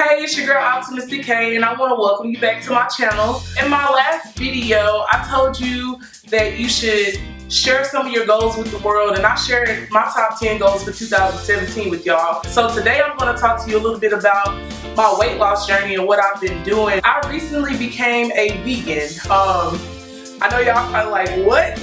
Hey, it's your girl Optimistic K, and I want to welcome you back to my channel. In my last video, I told you that you should share some of your goals with the world, and I shared my top 10 goals for 2017 with y'all. So today I'm going to talk to you a little bit about my weight loss journey and what I've been doing. I recently became a vegan. I know y'all probably like, what?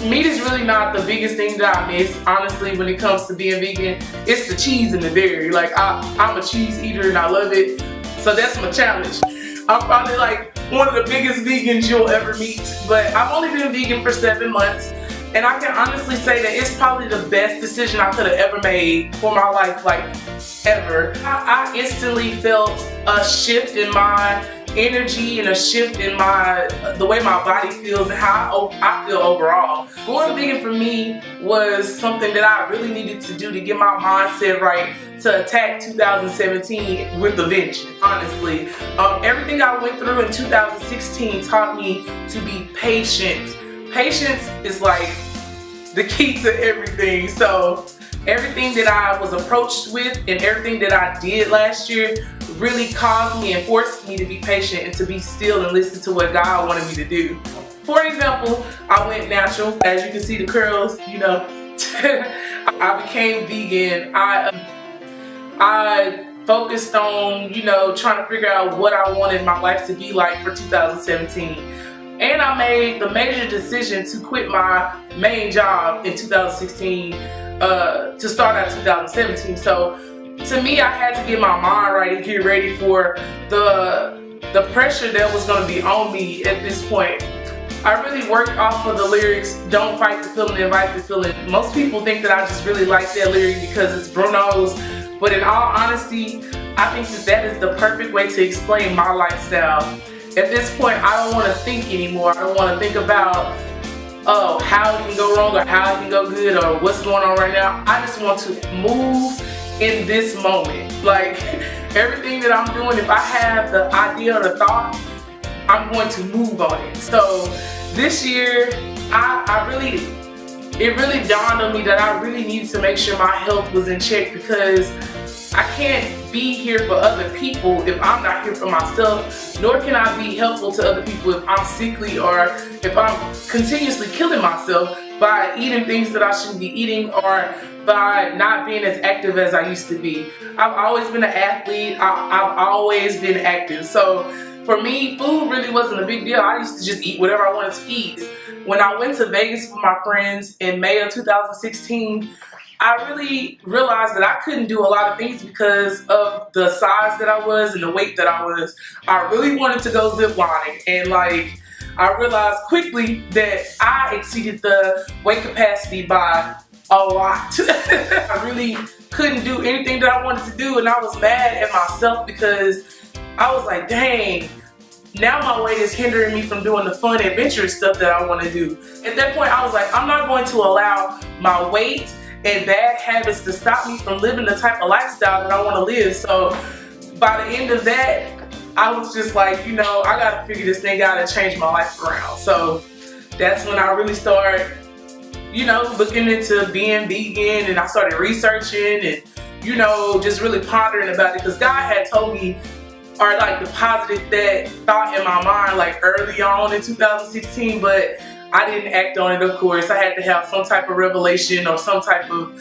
Meat is really not the biggest thing that I miss, honestly, when it comes to being vegan. It's the cheese and the dairy. Like, I'm a cheese eater and I love it. So that's my challenge. I'm probably like one of the biggest vegans you'll ever meet. But I've only been vegan for 7 months. And I can honestly say that it's probably the best decision I could have ever made for my life, like, ever. I instantly felt a shift in my energy and a shift in the way my body feels and how I feel overall. Going vegan for me was something that I really needed to do to get my mindset right to attack 2017 with a vengeance, honestly. Everything I went through in 2016 taught me to be patient. Patience is like the key to everything. So everything that I was approached with and everything that I did last year really caused me and forced me to be patient and to be still and listen to what God wanted me to do. For example, I went natural. As you can see the curls, you know. I became vegan. I focused on, you know, trying to figure out what I wanted my life to be like for 2017. And I made the major decision to quit my main job in 2016 to start out 2017. So to me, I had to get my mind right and get ready for the pressure that was going to be on me at this point. I really worked off of the lyrics, don't fight the feeling, invite the feeling. Most people think that I just really like that lyric because it's Bruno's, but in all honesty, I think that is the perfect way to explain my lifestyle. At this point, I don't want to think anymore. I don't want to think about how it can go wrong or how it can go good or what's going on right now. I just want to move in this moment. Like, everything that I'm doing, if I have the idea or the thought, I'm going to move on it. So this year, it really dawned on me that I really needed to make sure my health was in check, because I can't be here for other people if I'm not here for myself, nor can I be helpful to other people if I'm sickly or if I'm continuously killing myself by eating things that I shouldn't be eating or by not being as active as I used to be. I've always been an athlete. I've always been active. So for me, food really wasn't a big deal. I used to just eat whatever I wanted to eat. When I went to Vegas with my friends in May of 2016, I really realized that I couldn't do a lot of things because of the size that I was and the weight that I was. I really wanted to go zip lining, and like, I realized quickly that I exceeded the weight capacity by a lot. I really couldn't do anything that I wanted to do, and I was mad at myself because I was like, dang, now my weight is hindering me from doing the fun, adventurous stuff that I want to do. At that point, I was like, I'm not going to allow my weight and bad habits to stop me from living the type of lifestyle that I want to live. So by the end of that, I was just like, you know, I gotta figure this thing out and change my life around. So that's when I really started, you know, looking into being vegan, and I started researching and, you know, just really pondering about it, because God had told me, or like deposited that thought in my mind like early on in 2016, but I didn't act on it, of course. I had to have some type of revelation or some type of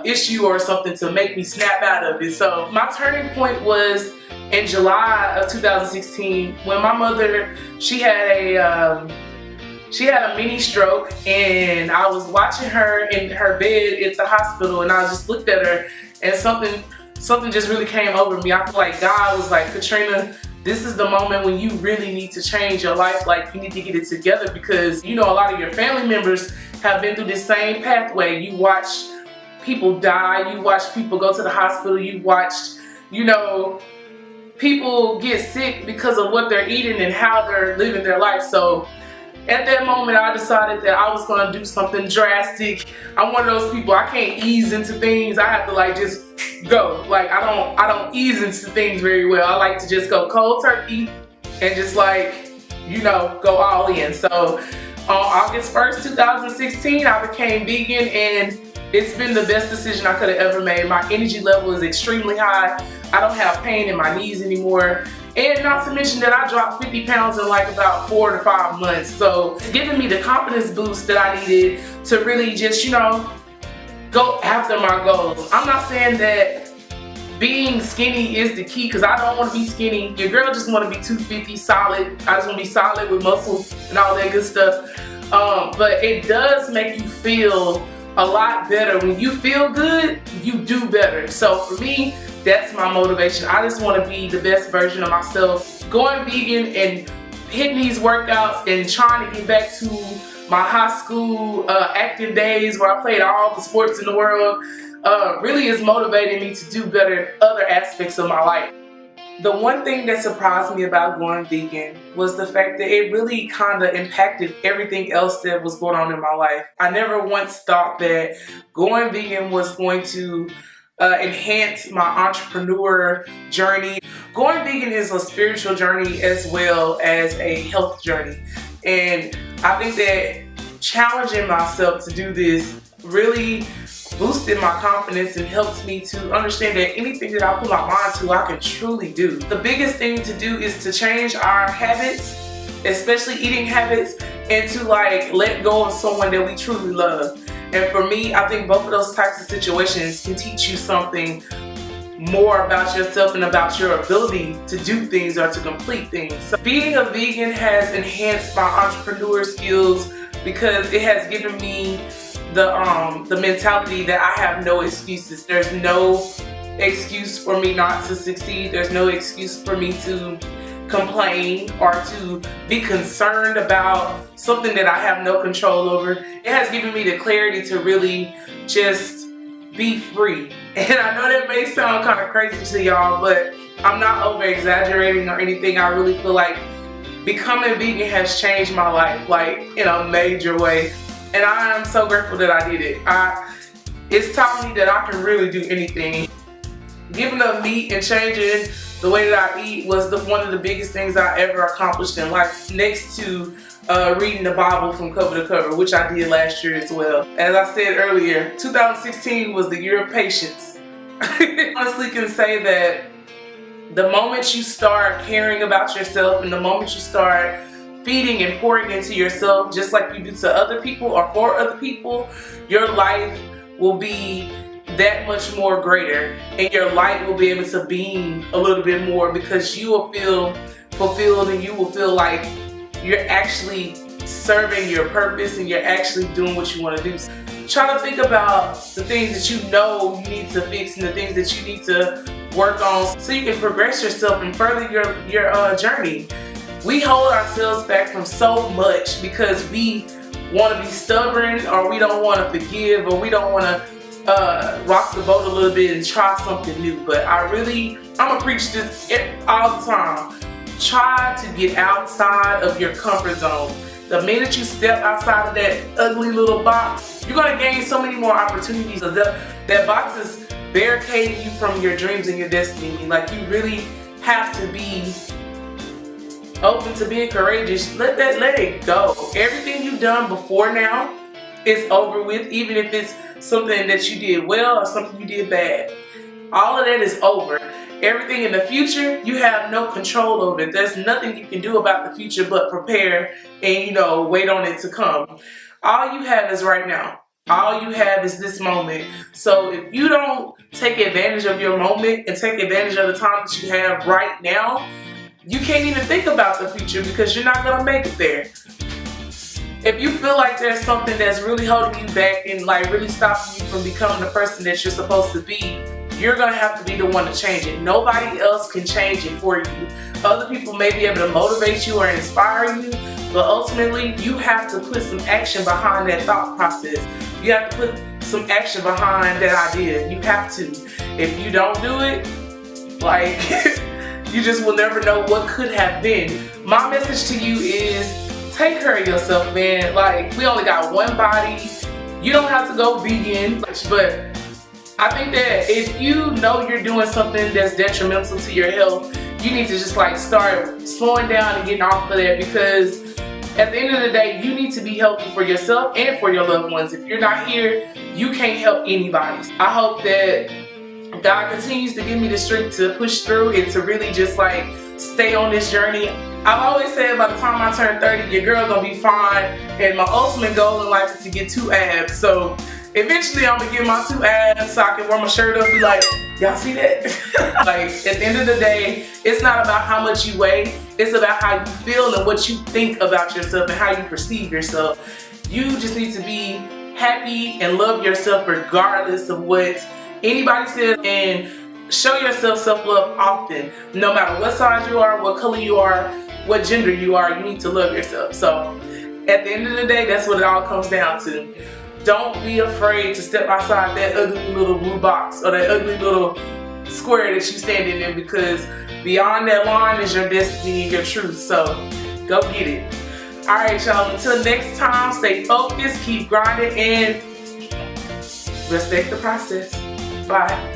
issue or something to make me snap out of it. So my turning point was in July of 2016 when my mother, she had a mini stroke, and I was watching her in her bed at the hospital, and I just looked at her, and something just really came over me. I feel like God was like, Katrina, this is the moment when you really need to change your life. Like, you need to get it together, because, you know, a lot of your family members have been through this same pathway. You watched people die. You watched people go to the hospital. You watched, you know, people get sick because of what they're eating and how they're living their life. So at that moment, I decided that I was going to do something drastic. I'm one of those people, I can't ease into things. I have to like just go. Like, I don't ease into things very well. I like to just go cold turkey and just like, you know, go all in. So on August 1st, 2016, I became vegan, and It's been the best decision I could have ever made. My energy level is extremely high. I don't have pain in my knees anymore. And not to mention that I dropped 50 pounds in like about 4 to 5 months. So it's giving me the confidence boost that I needed to really just, you know, go after my goals. I'm not saying that being skinny is the key, because I don't want to be skinny. Your girl just want to be 250 solid. I just want to be solid with muscles and all that good stuff. But it does make you feel a lot better. When you feel good, you do better. So for me, that's my motivation. I just want to be the best version of myself. Going vegan and hitting these workouts and trying to get back to my high school active days where I played all the sports in the world really is motivating me to do better in other aspects of my life. The one thing that surprised me about going vegan was the fact that it really kind of impacted everything else that was going on in my life. I never once thought that going vegan was going to enhance my entrepreneur journey. Going vegan is a spiritual journey as well as a health journey. And I think that challenging myself to do this really boosted my confidence and helped me to understand that anything that I put my mind to, I can truly do. The biggest thing to do is to change our habits, especially eating habits, and to like let go of someone that we truly love. And for me, I think both of those types of situations can teach you something more about yourself and about your ability to do things or to complete things. So being a vegan has enhanced my entrepreneur skills because it has given me the mentality that I have no excuses. There's no excuse for me not to succeed. There's no excuse for me to complain or to be concerned about something that I have no control over. It has given me the clarity to really just be free. And I know that may sound kind of crazy to y'all, but I'm not over exaggerating or anything. I really feel like becoming vegan has changed my life, like in a major way. And I am so grateful that I did it. It's taught me that I can really do anything. Giving up meat and changing the way that I eat was one of the biggest things I ever accomplished in life, next to reading the Bible from cover to cover, which I did last year as well. As I said earlier, 2016 was the year of patience. I honestly can say that the moment you start caring about yourself and the moment you start feeding and pouring into yourself just like you do to other people or for other people, your life will be that much more greater, and your light will be able to beam a little bit more because you will feel fulfilled and you will feel like you're actually serving your purpose and you're actually doing what you want to do. Try to think about the things that you know you need to fix and the things that you need to work on so you can progress yourself and further your journey. We hold ourselves back from so much because we want to be stubborn, or we don't want to forgive, or we don't want to rock the boat a little bit and try something new. But I'm gonna preach this all the time. Try to get outside of your comfort zone. The minute you step outside of that ugly little box, you're gonna gain so many more opportunities. That box is barricading you from your dreams and your destiny. Like, you really have to be open to being courageous. Let it go. Everything you've done before now is over with, even if it's something that you did well or something you did bad. All of that is over. Everything in the future, you have no control over it. There's nothing you can do about the future but prepare and, wait on it to come. All you have is right now. All you have is this moment. So if you don't take advantage of your moment and take advantage of the time that you have right now, you can't even think about the future because you're not gonna make it there. If you feel like there's something that's really holding you back and like really stopping you from becoming the person that you're supposed to be, you're gonna have to be the one to change it. Nobody else can change it for you. Other people may be able to motivate you or inspire you, but ultimately you have to put some action behind that thought process. You have to put some action behind that idea. You have to. If you don't do it, like, you just will never know what could have been. My message to you is take care of yourself, man. Like, we only got one body. You don't have to go vegan, but I think that if you know you're doing something that's detrimental to your health, you need to just like start slowing down and getting off of that, because At the end of the day, you need to be healthy for yourself and for your loved ones. If you're not here, you can't help anybody. I hope that God continues to give me the strength to push through and to really just like stay on this journey. I've always said by the time I turn 30, your girl gonna be fine, and my ultimate goal in life is to get 2 abs. So eventually I'm gonna get my 2 abs so I can wear my shirt up and be like, y'all see that? Like, at the end of the day, it's not about how much you weigh, it's about how you feel and what you think about yourself and how you perceive yourself. You just need to be happy and love yourself regardless of what anybody says, and show yourself self-love often. No matter what size you are, what color you are, what gender you are, you need to love yourself. So at the end of the day, that's what it all comes down to. Don't be afraid to step outside that ugly little blue box or that ugly little square that you standing in, because beyond that line is your destiny and your truth. So go get it. All right, y'all, until next time, stay focused, keep grinding, and respect the process. Bye.